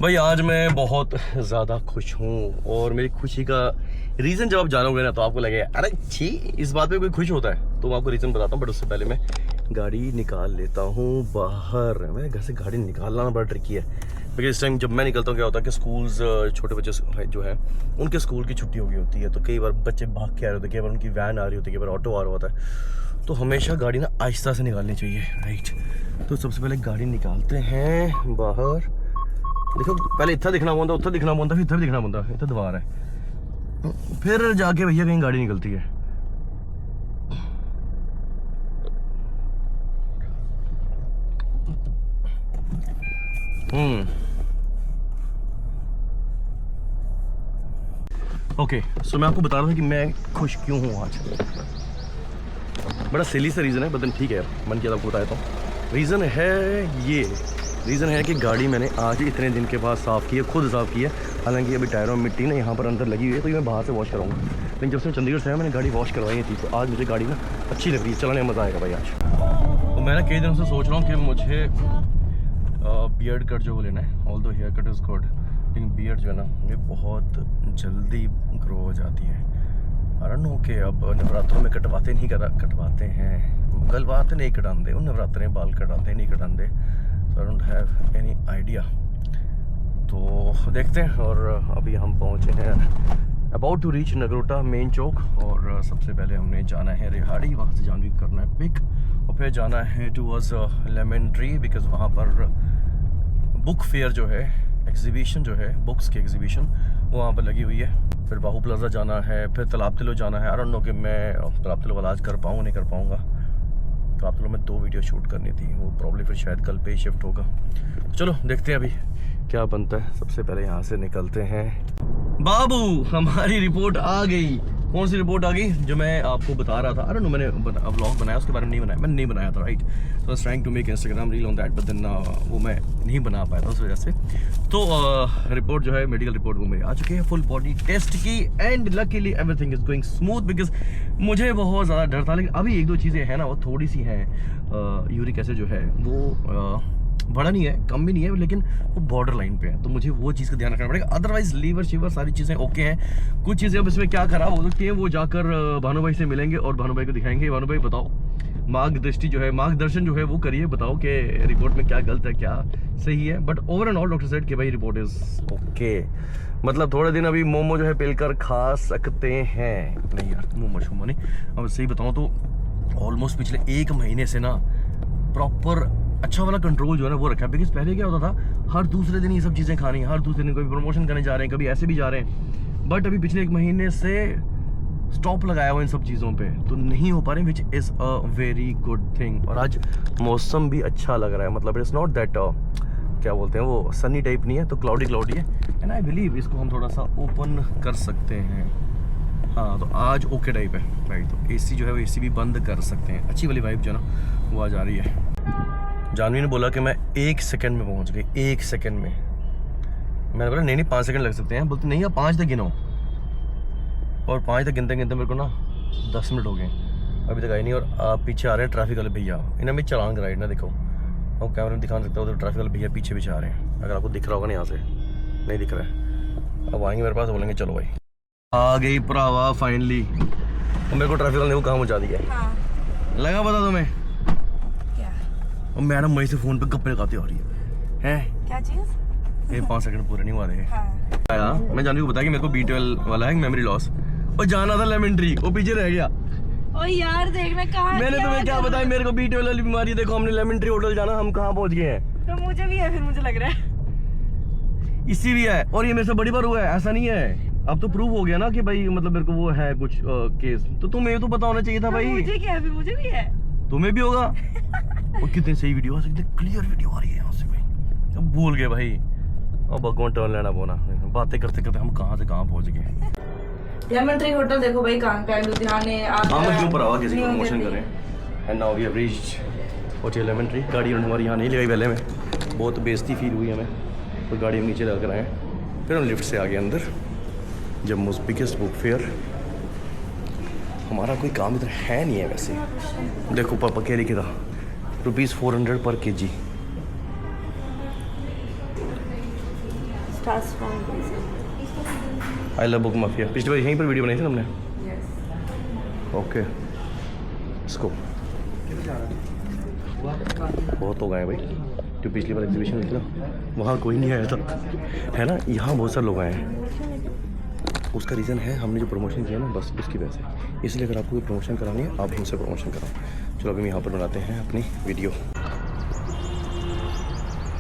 भाई आज मैं बहुत ज़्यादा खुश हूँ और मेरी खुशी का रीज़न जब आप जानोगे ना तो आपको लगेगा अरे छी इस बात पे कोई खुश होता है। तो मैं आपको रीज़न बताता हूँ, बट उससे पहले मैं गाड़ी निकाल लेता हूँ बाहर। मेरे घर से गाड़ी निकालना बड़ा ट्रिकी है, क्योंकि इस टाइम जब मैं निकलता हूँ क्या होता है कि स्कूल्स छोटे बच्चे जो है उनके स्कूल की छुट्टी हो गई होती है, तो कई बार बच्चे भाग के आ रहे होते हैं, कई बार उनकी वैन आ रही होती है, कई बार ऑटो आ रहा होता है। तो हमेशा गाड़ी ना आहिस्ता से निकालनी चाहिए, राइट। तो सबसे पहले गाड़ी निकालते हैं बाहर। देखो पहले इतना दिखना पड़ता, उत्तर दिखना पड़ता, फिर इतना भी दिखना पड़ता, इतना दीवार है, फिर जाके भैया कहीं गाड़ी निकलती है। ओके, सो मैं आपको बता रहा था कि मैं खुश क्यों हूँ आज। बड़ा सिली सा रीज़न है, बदन ठीक है, मन किया था आपको बताया था। रीज़न है ये, रीज़न है कि गाड़ी मैंने आज इतने दिन के बाद साफ़ की है, खुद साफ़ की है। हालांकि अभी टायरों में मिट्टी ना यहाँ पर अंदर लगी हुई है, तो ये मैं बाहर से वॉश कराऊंगा। लेकिन जब से चंडीगढ़ से आया मैंने गाड़ी वॉश करवाई थी, तो आज मुझे गाड़ी ना अच्छी लग रही है, चलाने में मज़ा आएगा भाई आज। तो मैं ना कई दिनों से सोच रहा हूँ कि मुझे बियर्ड कट जो लेना है, although hair cut is good, लेकिन बियर्ड जो है ना ये बहुत जल्दी ग्रो हो जाती है। अरे नो के अब नवरात्रों में कटवाते नहीं कटवाते हैं, मंगलवार नहीं कटाते, उन नवरात्रे बाल कटाते नहीं कटाते। So I don't have any idea। तो देखते हैं। और अभी हम पहुंचे हैं about to reach Nagrota main चौक, और सबसे पहले हमने जाना है रिहाड़ी, वहाँ से जानवी करना है पिक, और फिर जाना है टूवर्ड्स लेमन ट्री, बिकॉज वहाँ पर बुक फेयर जो है, एग्जीबिशन जो है, बुक्स की एग्जीबिशन वो वहाँ पर लगी हुई है। फिर बाहू प्लाजा जाना है, फिर तालाब तिलो जाना है। आई डोंट नो कि मैं तालाब तिलो वाला आज कर पाऊँ नहीं कर पाऊँगा। तो आप लोगों में 2 वीडियो शूट करनी थी, वो प्रॉब्ली फिर शायद कल पे ही शिफ्ट होगा। चलो देखते हैं अभी क्या बनता है। सबसे पहले यहाँ से निकलते हैं। बाबू हमारी रिपोर्ट आ गई। कौन सी रिपोर्ट आ गई? जो मैं आपको बता रहा था, अरे नो मैंने व्लॉग बनाया उसके बारे में नहीं बनाया, मैंने नहीं बनाया था, राइट। तो I trying to make Instagram reel on that, but then वो मैं नहीं बना पाया था उस वजह से। तो रिपोर्ट जो है, मेडिकल रिपोर्ट वो मेरी आ चुकी है, फुल बॉडी टेस्ट की, and luckily everything is going smooth, because मुझे बहुत ज़्यादा डर था। लेकिन अभी 1-2 चीज़ें हैं ना वो थोड़ी सी हैं। यूरिक एसिड जो है वो बड़ा नहीं है, कम भी नहीं है, लेकिन वो बॉर्डर लाइन पे है, तो मुझे वो चीज़ का ध्यान रखना पड़ेगा। अदरवाइज लीवर शीवर सारी चीज़ें ओके हैं। कुछ चीज़ें अब इसमें क्या खराब हो सकती हैं, वो जाकर भानु भाई से मिलेंगे और भानु भाई को दिखाएंगे। भानु भाई बताओ, मार्गदृष्टि जो है, मार्गदर्शन जो है वो करिए, बताओ कि रिपोर्ट में क्या गलत है क्या सही है। But over and all doctor said कि भाई रिपोर्ट इज़ ओके। मतलब थोड़े दिन अभी मोमो जो है पिलकर खा सकते हैं। नहीं यार मोमो शोमो नहीं, अब सही बताऊँ तो ऑलमोस्ट पिछले 1 महीने से ना प्रॉपर अच्छा वाला कंट्रोल जो है ना वो रखा है। बिकॉज पहले क्या होता था, हर दूसरे दिन ये सब चीज़ें खानी, हर दूसरे दिन कभी प्रमोशन करने जा रहे हैं, कभी ऐसे भी जा रहे हैं। बट अभी पिछले 1 महीने से स्टॉप लगाया हुआ इन सब चीज़ों पे, तो नहीं हो पा रहे, which is a very good thing. और आज मौसम भी अच्छा लग रहा है, मतलब इट्स नॉट दैट क्या बोलते हैं वो सनी टाइप नहीं है, तो क्लाउडी है। एंड आई बिलीव इसको हम थोड़ा सा ओपन कर सकते हैं। हाँ तो आज ओके टाइप है, राइट। तो एसी जो है वो एसी भी बंद कर सकते हैं। अच्छी वाली वाइब जो है ना वो आ जा रही है। जानवी ने बोला कि मैं 1 सेकंड में पहुंच गई, 1 सेकंड में। मैंने बोला नहीं 5 सेकंड लग सकते हैं। बोलते नहीं आप 5 तक गिनो, और 5 तक गिनते गिनते मेरे को ना 10 मिनट हो गए, अभी तक आई नहीं। और आप पीछे आ रहे हैं ट्रैफिक वाले भैया, इन्हें मैं चालान कराई ना, देखो और कैमरे में दिखा सकता हूँ, तो ट्रैफिक वाले भैया पीछे आ रहे हैं। अगर आपको दिख रहा होगा ना, यहाँ से नहीं दिख रहा है, अब आएंगे मेरे पास, बोलेंगे चलो भाई आ गई भरावा फाइनली। मेरे को ट्रैफिक वाले ने वो काम पहुँचा दिया। हाँ। लगा पता तुम्हें? और मैडम वहीं से फोन पे गप्पे लगाती आ रही है क्या चीज? ये 5 सेकंड पूरे नहीं हुआ रहे। हाँ। मैं जानवी को बताया कि मेरे को B12 वाला है, मेमोरी लॉस, और जाना था लेमन ट्री, वो पीछे रह गया। ओ यार देखना कहाँ, मैंने तुम्हें क्या बताया, मेरे को B12 वाली बीमारी, देखो हमने लेमन ट्री होटल जाना, हम कहाँ पहुँच गए हैं। तो मुझे भी है, फिर मुझे लग रहा है इसी भी है, और ये मेरे से बड़ी बार हुआ है, ऐसा नहीं है। अब तो प्रूव हो गया ना कि भाई मतलब मेरे को वो है कुछ केस, तो तुम्हें तो पता होना चाहिए था भाई। मुझे क्या है, फिर मुझे भी है, तुम्हें भी होगा। और कितनी सही वीडियो आ सकती है, क्लियर वीडियो आ रही है यहाँ से भाई। अब भूल गए भाई, अब भगवान टर्न लेना बोना, बातें करते करते हम कहाँ से कहाँ पहुँच गए। लेमन ट्री होटल देखो भाई कहाँ पे है, लुधियाने। हम क्यों पर किसी को प्रमोशन करें। And now we have reached hotel Lemon Tree. गाड़ी हमारी यहाँ नहीं लगाई पहले में, बहुत बेइज्जती फील हुई हमें, तो गाड़ी हम नीचे लगा कर आए, फिर हम लिफ्ट से आ गए अंदर। जम्मू's बिगेस्ट बुक फेयर। हमारा कोई काम इधर है नहीं है वैसे, देखो पापा कह रही था ₹400 पर kg। Task form I love book mafia, पिछली बार यहीं पर वीडियो बनाई थी हमने। यस ओके, इसको बहुत हो गए भाई, जो पिछली बार एग्जीबिशन हुई थी ना, वहाँ कोई नहीं आया था, है ना। यहाँ बहुत सारे लोग आए हैं। उसका रीज़न है हमने जो प्रमोशन किया ना, बस उसकी वजह से। इसलिए अगर आपको कोई प्रमोशन करानी है, आप हमसे प्रमोशन कराओ। चलो अभी हम यहाँ पर बनाते हैं अपनी वीडियो।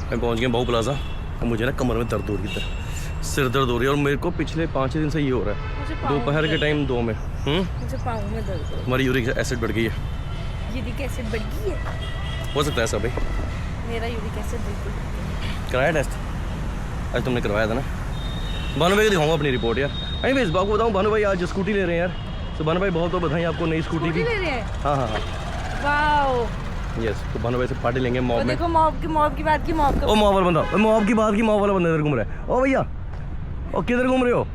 मैं पहुँच गया बाहू प्लाजा, और मुझे ना कमर में दर्द हो रही है, सिर दर्द हो रही है, और मेरे को पिछले 5 दिन से ये हो रहा है, दोपहर के टाइम 2 में। मुझे पाँव में दर्द हो। हमारी यूरिक एसिड बढ़ गई है। यूरिक एसिड बढ़ गई है? हो सकता है सब भाई। मेरा यूरिक एसिड बिल्कुल कराया टेस्ट? आज तुमने करवाया था ना। भानु भाई को दिखाऊंगा अपनी रिपोर्ट यार। अरे मैं इस बात को बताऊँ, भानु भाई आज स्कूटी ले रहे हैं यार। तो भानु भाई बहुत बधाई आपको नई स्कूटी की। ले रहे हैं? हाँ हाँ हाँ, वाओ। यस। तो भानु भाई से पार्टी लेंगे मॉब में। देखो मॉब की बात की, मॉब का। ओ मॉब वाला बंदा, मॉब की बात की, मॉब वाला बंदा इधर घूम रहा है। ओ भैया, ओ किधर घूम रहे हो?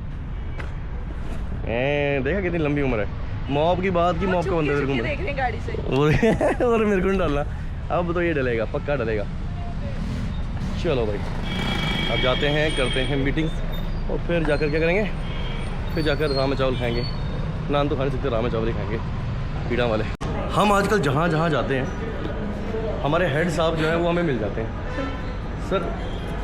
देखा कितनी लंबी उम्र है। मॉब की बात की, मॉब का बंदा इधर घूम रहा है। देख रहे हैं गाड़ी से। और मेरे को नहीं डालना, अब तो ये डलेगा, पक्का डलेगा। चलो भाई, अब जाते हैं, करते हैं मीटिंग, और फिर जाकर क्या करेंगे? फिर जाकर रामे चावल खाएंगे। नान तो खा नहीं सकते, रामे चावल ही खाएंगे, पीड़ा वाले। हम आजकल जहाँ जहाँ जाते हैं, हमारे हेड साहब जो है वो हमें मिल जाते हैं। सर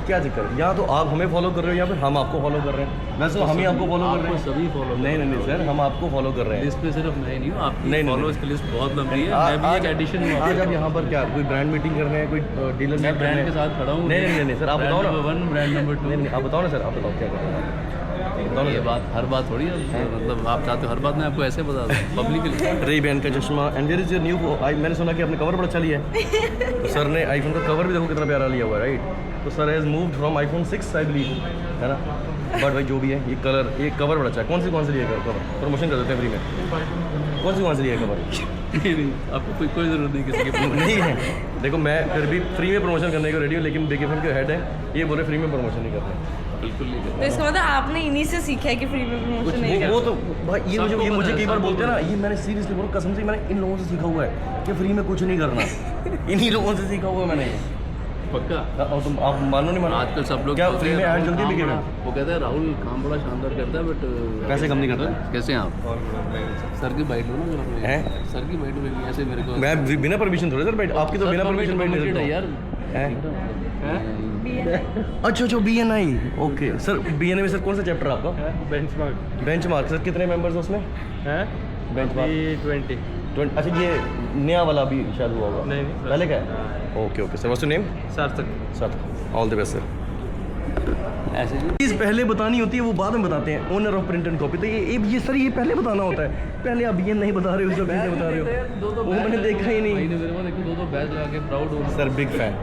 क्या दिक्कत है? या तो आप हमें फॉलो कर रहे हो, या फिर हम आपको फॉलो कर रहे हैं। वैसे तो हम ही आपको फॉलो कर रहे हैं। सभी फॉलो नहीं नहीं सर, हम आपको फॉलो कर रहे हैं। इस पे सिर्फ मैं नहीं हूँ, आपकी नहीं, फॉलोअर्स की लिस्ट बहुत लंबी है। मैं भी एक एडिशन हूँ। आज आप यहाँ पर क्या कोई ब्रांड मीटिंग कर रहे हैं, कोई डीलर मैं ब्रांड के साथ खड़ा हूँ। नहीं सर, आप बताओ ना। Brand number 1, brand number 2। नहीं आप बताओ ना सर, आप बताओ क्या कर रहे हैं। ये बात हर बात थोड़ी है, मतलब आप चाहते हो हर बात मैं आपको ऐसे बता दूँ पब्लिकली। रे-बैन का चश्मा, and there is your new. मैंने सुना कि आपने कवर बड़ा अच्छा लिया है। तो सर ने आईफोन का कवर भी देखो कितना प्यारा लिया हुआ है, राइट। तो sir has moved from iPhone 6 I believe, है ना। बट भाई जो भी है, ये कलर, ये कवर बड़ा अच्छा है। कौन सी लिया कवर? प्रमोशन कर देते हैं फ्री में। कौन सी लिया कवर? नहीं, आपको कोई ज़रूरत नहीं किसी की। नहीं है, देखो मैं फिर भी फ्री में प्रमोशन करने को रेडी हूँ, लेकिन बिग एफएम के हेड है, ये बोले फ्री में प्रमोशन नहीं करना। बिल्कुल नहीं तो इसका मतलब आपने इन्हीं से सीखा है कि फ्री में प्रमोशन नहीं वो तो भाई ये मुझे कई बार बोलते हैं ना, ये मैंने सीरियसली बोलो, कसम से मैंने इन लोगों से सीखा हुआ है कि फ्री में कुछ नहीं करना। इन्हीं लोगों से सीखा हुआ है मैंने। पक्का। और तुम आप मानो नहीं मानो, आजकल सब लोग क्या बोलते फ्री हैं, में ऐड राहुल जल्दी काम बिके बड़ा- वो कहते हैं राहुल काम बड़ा शानदार करता है, बट पैसे कम नहीं करता। कैसे हैं आप? सर की बाइट लो ना जरा। हैं? सर की बाइट में ऐसे मेरे को मैं बिना परमिशन थोड़े सर बैठ, आपकी तो बिना परमिशन बैठ नहीं सकता यार। हैं? अच्छा BNI, ओके सर। BNI में सर कौन सा चैप्टर है आपका? बेंचमार्क। सर कितने मेंबर्स हैं उसमें? बेंचमार्क 20। अच्छा ये नया वाला भी शायद हुआ होगा? नहीं पहले का है। Okay sir, what's your name? Sarthak. All the best sir. ऐसे जी चीज़ पहले बतानी होती है, वो बाद में बताते हैं। Owner of print and copy, तो ये सर ये पहले बताना होता है। पहले आप ये नहीं बता रहे हो, सब पहले बता रहे हो। वो मैंने देखा ही नहीं। मेरे को देखो 2 बैच लगा के प्राउड हो सर बिग फैन,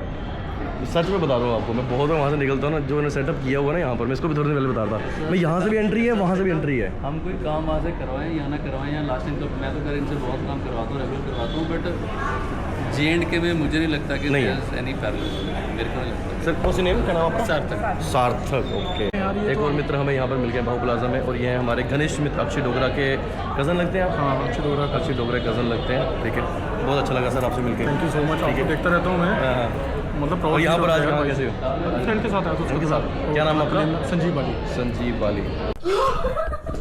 सच में बता रहा हूँ आपको। मैं बहुत वहाँ से निकलता हूँ ना, जो मैंने सेटअप किया हुआ ना यहाँ पर, मैं इसको भी थोड़ी देर पहले बता रहा था। मैं यहाँ से भी एंट्री है, वहाँ से भी एंट्री है। हम कोई काम वहाँ से करवाएं या ना करवाएं, या लास्ट टाइम तो मैं तो कर इनसे बहुत काम करवाता हूँ, रेगुलर करवाता हूँ, बट J&K में मुझे नहीं लगता कि नहीं है। एनी पैरेलल, मेरे को नहीं लगता। सर कौन सी नेम क्या नाम आपका? सार्थक। सार्थक, ओके। एक और मित्र हमें यहाँ पर मिल गए बाहू प्लाजा में, और ये हैं हमारे घनिष्ठ मित्र अक्षय डोगरा के कज़न लगते हैं आप? हाँ, अक्षय डोगरा कज़न लगते हैं। ठीक है, बहुत अच्छा लगा सर आपसे मिलकर। Thank you so much. आपको देखता रहता हूँ मैं, हाँ, मतलब और यहाँ पर आज कहाँ कैसे हो? फ्रेंड के साथ आया था। उनके साथ क्या नाम है आपका? संजीव वाली।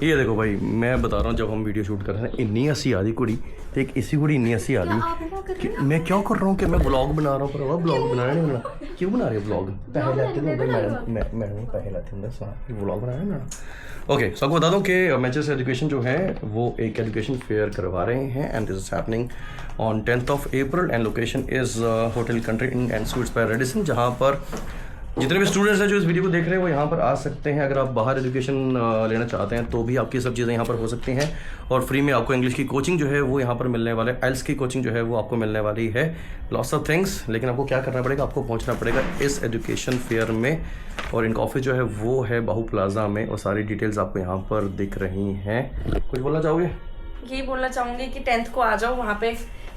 ये देखो भाई, मैं बता रहा हूँ, जब हम वीडियो शूट कर रहे हैं, इन्नी हंसी आदि कुड़ी, तो एक इसी कुड़ी इन्नी हंसी आदि कि मैं क्या कर रहा हूँ कि मैं ब्लॉग बना रहा हूँ, पर ब्लॉग बनाना नहीं बना। क्यों बना रहे हो ब्लॉग? पैसे लाते हो मैडम पैसे लाते हैं ब्लॉग बनाना ना। ओके, सो आपको बता दूं कि मैनचेस्टर एजुकेशन जो है वो एक एजुकेशन फेयर करवा रहे हैं, and this is happening on 10th of April, and location is hotel Country Inn and Suites by Radisson, जहाँ पर जितने भी स्टूडेंट्स हैं जो इस वीडियो को देख रहे हैं वो यहाँ पर आ सकते हैं। अगर आप बाहर एजुकेशन लेना चाहते हैं तो भी आपकी सब चीज़ें यहाँ पर हो सकती हैं, और फ्री में आपको इंग्लिश की कोचिंग जो है वो यहाँ पर मिलने वाला है। आइल्स की कोचिंग जो है वो आपको मिलने वाली है, लॉट्स ऑफ थिंग्स। लेकिन आपको क्या करना पड़ेगा, आपको पहुँचना पड़ेगा इस एजुकेशन फेयर में, और इनका ऑफिस जो है वो है बाहू प्लाजा में, और सारी डिटेल्स आपको यहाँ पर दिख रही हैं। कुछ बोलना चाहोगे? यही बोलना चाहूंगी कि 10th को आ जाओ वहाँ पे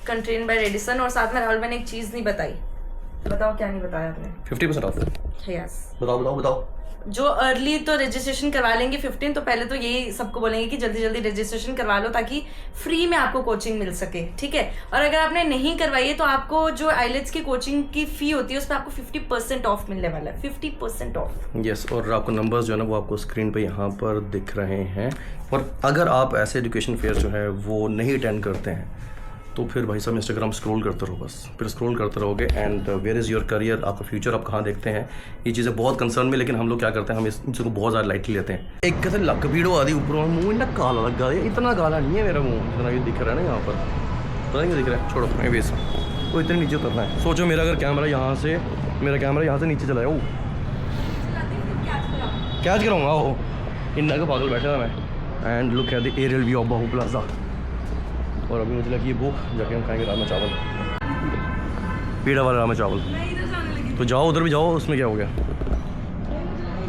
कंट्री इन बाय रेडिसन। और साथ में राहुल मैंने एक चीज़ नहीं बताई, बताओ क्या नहीं बताया आपने? 50% ऑफ। यस, बताओ। जो अर्ली तो रजिस्ट्रेशन करवा लेंगे 15, तो पहले तो यही सबको बोलेंगे कि जल्दी जल्दी रजिस्ट्रेशन करवा लो ताकि फ्री में आपको कोचिंग मिल सके, ठीक है। और अगर आपने नहीं करवाई है तो आपको जो आइलेट्स की कोचिंग की फी होती है उस पर आपको 50% ऑफ मिलने वाला है, 50% ऑफ। यस, और आपको नंबर्स जो है ना वो आपको स्क्रीन पे यहाँ पर दिख रहे हैं। और अगर आप ऐसे एजुकेशन फेयर जो है वो नहीं अटेंड करते हैं तो फिर भाई साहब इंस्टाग्राम स्क्रॉल करते रहो, बस फिर स्क्रॉल करते रहोगे। And where is your career, आपका फ्यूचर आप कहाँ देखते हैं, ये चीज़ें बहुत कंसर्न में। लेकिन हम लोग क्या करते हैं, हम इस चीज़ को बहुत ज़्यादा लाइटली लेते हैं। एक कैसे लक वीडियो आदि ऊपर मुँह इतना काला लग गया, इतना काला नहीं है मेरा मुँह जितना ये दिख रहा है ना यहाँ पर, पता नहीं दिख रहा है, छोड़ो मैं बेस वो इतने नीचे उतरना है। सोचो मेरा अगर कैमरा यहाँ से नीचे चला जाओ, क्या कराऊँगा वो इन्ना का पागल बैठा था मैं। And look at the aerial view of Bahu Plaza. और अभी मुझे लगी ये भूख, जाके हम खाएंगे राजमा चावल, पीड़ा वाला राजमा चावल। तो जाओ उधर भी जाओ, उसमें क्या हो गया।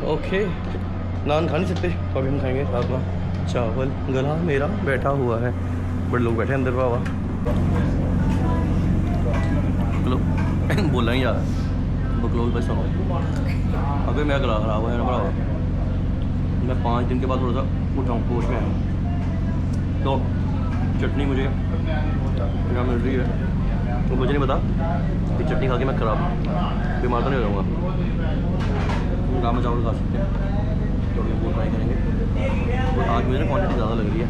ओके, नान खा नहीं सकते तो अभी हम खाएंगे राजमा चावल। गला मेरा बैठा हुआ है, बड़े लोग बैठे अंदर बाबा। चलो बोला ही यार बकलोल भाई सुनो, अभी मेरा गला खराब हुआ है ना बड़ा, मैं 5 दिन के बाद थोड़ा सा उठाऊँ होश में आया हूँ। तो चटनी मुझे क्या मिल रही है तो मुझे नहीं पता कि चटनी खा के मैं खराब बीमार तो नहीं हो जाऊँगा। राजमा चावल खा सकते हैं तो वो ट्राई करेंगे। और आज मुझे ना क्वांटिटी ज़्यादा लग रही है,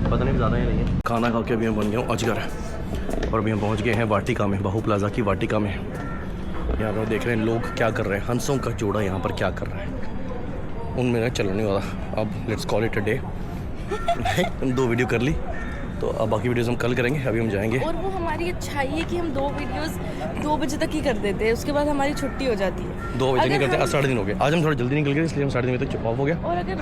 पता नहीं ज़्यादा ही नहीं है। खाना खा के अभी हम बन गया हूँ अजगर, और अभी हम पहुँच गए हैं वाटिका में, बाहू प्लाजा की वाटिका में। यहाँ पर देख रहे हैं लोग क्या कर रहे हैं, हंसों का जोड़ा यहाँ पर क्या कर रहा है, उनमें ना चलने वाला। अब let's call it a day. 2 video कर ली, तो अब बाकी वीडियोस हम कल करेंगे। अभी हम जाएंगे। और वो हमारी अच्छाई है कि हम 2 वीडियोस 2 बजे तक ही कर देते हैं, उसके बाद हमारी छुट्टी हो जाती है। 2 बजे नहीं करते, आज 3:30 हो गए। आज हम थोड़ा जल्दी निकल गए इसलिए हम 3:30 बजे तक ऑफ हो गया। और अगर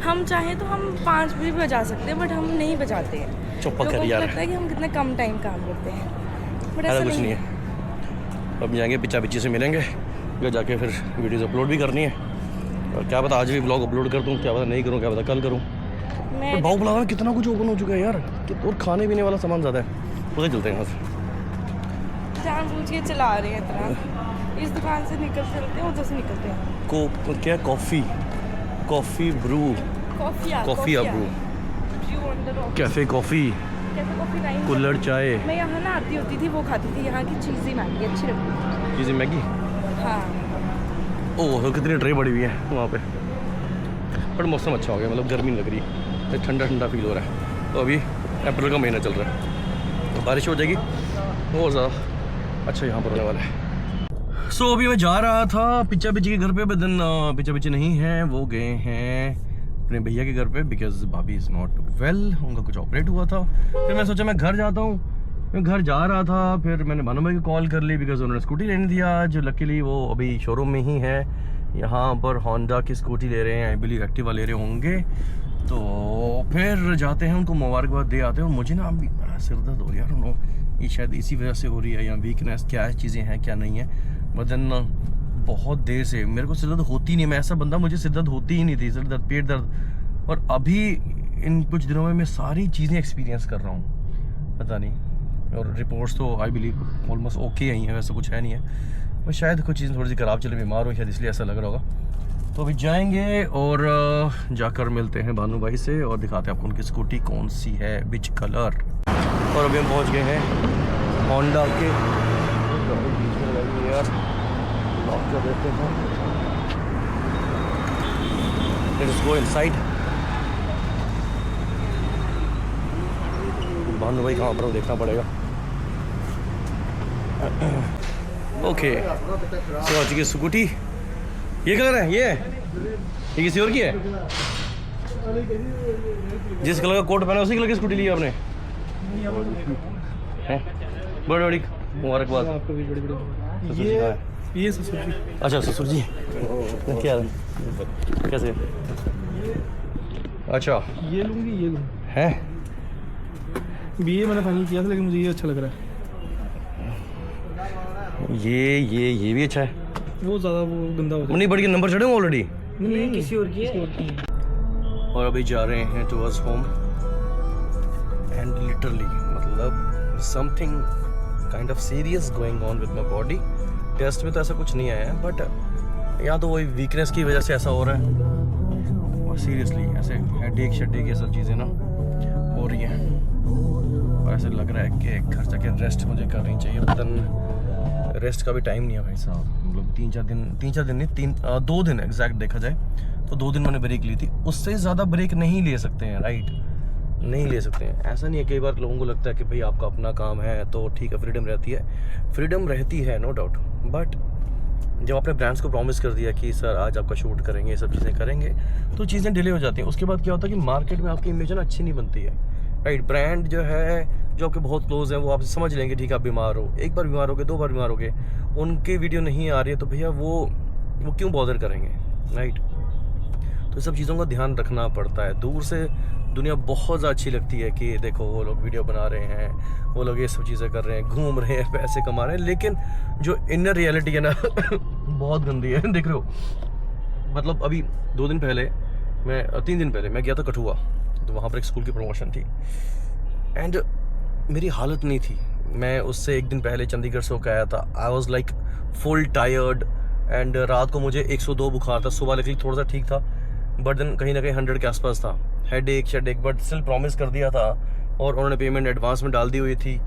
हम चाहें तो हम 5 भी बजा सकते हैं, बट हम नहीं बजाते हैं। चुप कर यार, लगता है कि हम कितना कम टाइम काम करते हैं, बट ऐसा ऐसा कुछ नहीं है। अब जाएंगे पिच्चा पिच्ची से मिलेंगे, फिर जाके फिर वीडियोज़ अपलोड भी करनी है। और क्या पता आज भी ब्लॉग अपलोड कर दूँ, क्या पता नहीं करूँ, क्या पता कल करूँ। मैं बाहू प्लाजा में कितना कुछ ओपन हो चुका है यार, और खाने पीने वाला सामान ज़्यादा है। उधर चलते हैं यहाँ से, जानबूझ के चला रहे हैं इतना, इस दुकान से निकल चलते हैं, उधर से निकलते हैं। क्या कॉफ़ी ब्रू, कॉफ़ी या ब्रू, कैफ़े कॉफ़ी, कुल्हड़ चाय। मैं यहाँ ना आती होती थी, वो खाती थी, यहाँ की चीज़ी मैगी अच्छी लगती थी। चीज़ी मैगी, हाँ। ओह तो कितनी ट्रे बड़ी हुई है वहाँ पे। बट मौसम अच्छा हो गया, मतलब गर्मी नहीं लग रही, ठंडा ठंडा फील हो रहा है। तो अभी अप्रैल का महीना चल रहा है, तो बारिश हो जाएगी और ज़्यादा अच्छा यहाँ पर होने वाला है। सो अभी मैं जा रहा था पिच्चा पिच्ची के घर पे, बदन पिच्चा पिच्ची नहीं है, वो गए हैं अपने भैया के घर पे बिकॉज भाभी इज़ नॉट वेल, उनका कुछ ऑपरेट हुआ था। फिर मैं सोचा मैं घर जाता हूँ, मैं घर जा रहा था, फिर मैंने भानु भाई को कॉल कर ली बिकॉज उन्होंने स्कूटी लेनी थी आज। लकीली वो अभी शोरूम में ही है, यहाँ पर होंडा की स्कूटी ले रहे हैं, आई बिलीव एक्टिवा ले रहे होंगे। तो फिर जाते हैं, उनको मुबारकबाद दे आते हैं। और मुझे ना अभी बड़ा सिर दर्द हो गया, ये शायद इसी वजह से हो रही है, या वीकनेस क्या चीज़ें हैं क्या नहीं है। बदन बहुत देर से मेरे को सिर दर्द होती नहीं, मैं ऐसा बंदा, मुझे सिर दर्द होती ही नहीं थी, सिर दर्द पेट दर्द। और अभी इन कुछ दिनों में मैं सारी चीज़ें एक्सपीरियंस कर रहा हूँ, पता नहीं। और रिपोर्ट्स तो आई बिलीव ऑलमोस्ट ओके ही हैं, वैसा कुछ है नहीं है, और शायद कुछ चीज़ें थोड़ी सी ख़राब चले, बीमार हो शायद, इसलिए ऐसा लग रहा होगा। तो अभी जाएंगे और जाकर मिलते हैं भानु भाई से और दिखाते हैं आपको उनकी स्कूटी कौन सी है, विच कलर। और अभी हम पहुंच गए हैं होंडा के, यार लॉक कर देते हैं, लेट्स गो इनसाइड। भानु भाई कहाँ पर हो देखना पड़ेगा। ओके, सो की स्कूटी ये कलर है, ये किसी और की है। जिस कलर का कोट पहना उसी कलर की स्कूटी ली है आपने, हैं? बड़ी बड़ी मुबारकबाद आपको भी, बड़ी बड़ी। ये ससुर जी, अच्छा ससुर जी, क्या कैसे, अच्छा ये लूँगी, ये लूँ है। BA मैंने फाइनल किया था, लेकिन मुझे ये अच्छा लग रहा है। ये भी अच्छा है, वो ज़्यादा वो गंदा हो जाए। नहीं बड़ी के नंबर चढ़े ऑलरेडी, नहीं किसी और की है। और अभी जा रहे हैं टुवर्ड्स होम। एंड लिटरली मतलब something kind of serious going on with my body. Test में तो ऐसा कुछ नहीं आया है, बट या तो वही वीकनेस की वजह से ऐसा हो रहा है, और सीरियसली ऐसे हेडेक शेडेक ये सब चीज़ें ना हो रही हैं, और ऐसे लग रहा है कि घर जाके रेस्ट मुझे करनी चाहिए। बदन रेस्ट का भी टाइम नहीं है भाई साहब, मतलब 3-4 दिन नहीं, 2 दिन एग्जैक्ट देखा जाए तो 2 दिन मैंने ब्रेक ली थी, उससे ज़्यादा ब्रेक नहीं ले सकते हैं, राइट, नहीं ले सकते हैं। ऐसा नहीं है, कई बार लोगों को लगता है कि भाई आपका अपना काम है तो ठीक है, फ्रीडम रहती है नो डाउट, बट जब आपने ब्रांड्स को प्रॉमिस कर दिया कि सर आज आपका शूट करेंगे, ये सब चीज़ें करेंगे, तो चीज़ें डिले हो जाती हैं। उसके बाद क्या होता है कि मार्केट में आपकी इमेज ना अच्छी नहीं बनती है, राइट। ब्रांड जो है, जो आपके बहुत क्लोज हैं, वो आप समझ लेंगे ठीक है आप बीमार हो, एक बार बीमार हो गए, 2 बार बीमार हो गए, उनकी वीडियो नहीं आ रही है तो भैया वो क्यों बॉदर करेंगे, राइट। तो सब चीज़ों का ध्यान रखना पड़ता है। दूर से दुनिया बहुत ज़्यादा अच्छी लगती है कि देखो वो लोग वीडियो बना रहे हैं, वो लोग ये सब चीज़ें कर रहे हैं, घूम रहे हैं, पैसे कमा रहे हैं, लेकिन जो इनर रियलिटी है ना बहुत गंदी है। देख रहे हो, मतलब अभी 2 दिन पहले 3 दिन पहले मैं गया था कठुआ, तो वहाँ पर एक स्कूल की प्रमोशन थी, एंड मेरी हालत नहीं थी। मैं उससे 1 दिन पहले चंडीगढ़ से होकर आया था। I was like full tired, and रात को मुझे 102 बुखार था, सुबह लकली थोड़ा सा ठीक था, बट देन कहीं ना कहीं 100 के आसपास था, हेडेक शेडेक, बट स्टिल प्रॉमिस कर दिया था, और उन्होंने पेमेंट एडवांस में डाल दी हुई थी,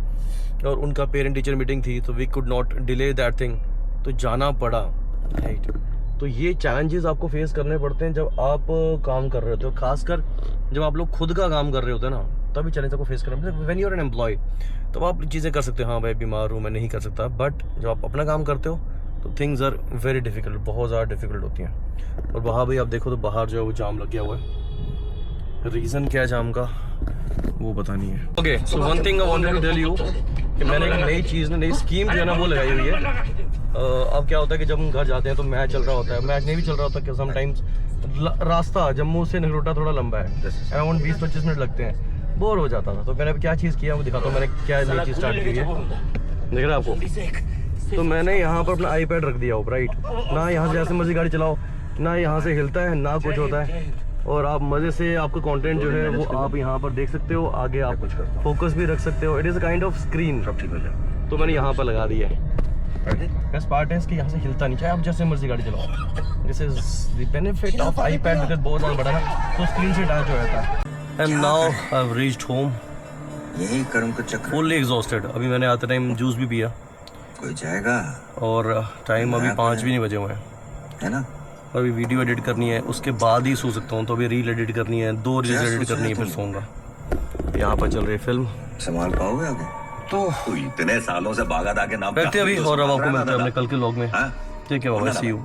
और उनका पेरेंट टीचर मीटिंग थी, तो we could not delay that thing, तो जाना पड़ा, राइट। तो ये चैलेंजेस आपको फेस करने पड़ते हैं जब आप काम कर रहे होते हो, खासकर जब आप लोग खुद का काम कर रहे होते हैं ना, तभी चैलेंज आपको फेस करना पड़ता है। When you are an employ तब आप चीज़ें कर सकते हो, हाँ भाई बीमार हूँ मैं नहीं कर सकता, बट जब आप अपना काम करते हो तो थिंग्स आर वेरी डिफिकल्ट, बहुत ज़्यादा डिफिकल्ट होती हैं। और वहाँ भाई आप देखो तो बाहर जो है वो जाम लग गया हुआ है, रीज़न क्या है जाम का वो पता नहीं है। Okay, so one thing I wanted to tell you कि मैंने एक नई चीज़, नई स्कीम जो है ना वो लगाई हुई है। अब क्या होता है कि जब हम घर जाते हैं तो मैच चल रहा होता है, मैच नहीं भी चल रहा होता कि समटाइम्स रास्ता जम्मू से नगरोटा थोड़ा लंबा है, अराउंड 20-25 मिनट लगते हैं, बोर हो जाता था। तो मैंने क्या चीज़ किया वो दिखाता हूँ, मैंने क्या नई चीज़ स्टार्ट की है, देख रहे हैं आपको। तो मैंने यहाँ पर अपना आईपैड रख दिया हो, राइट, ना यहाँ से जैसे मर्जी गाड़ी चलाओ, ना यहाँ से हिलता है ना कुछ होता है, और आप मज़े से आपका कंटेंट जो है वो आप यहाँ पर देख सकते हो, आगे आप फोकस भी रख सकते हो। It is a kind of screen, तो मैंने यहाँ पर लगा दिया है। बेस्ट पार्ट है इसकी, यहाँ से हिलता नहीं, चाहे आप जैसे मर्जी गाड़ी चलाओ। This is the benefit of iPad, because बहुत ज़्यादा बड़ा ना तो स्क्रीन से अटैच हो जाता है। And now I have reached home, यही कर्म का चक्र, फुल्ली एग्जॉस्टेड। अभी मैंने आते टाइम जूस भी पिया, कोई जाएगा, और टाइम अभी 5 भी नहीं बजे हुए हैं, है ना। अभी वीडियो एडिट करनी है, उसके बाद ही सो सकता हूँ। तो अभी रील एडिट करनी है, 2 रील एडिट करनी है, फिर सोऊंगा। यहाँ पर चल रही फिल्म, संभाल पाओगे आगे? तो इतने सालों से बागत आके नाम बैठते अभी, और अब आपको मिलते हैं अपने कल के व्लॉग में। हाँ? ठीक है बाबा, सी यू।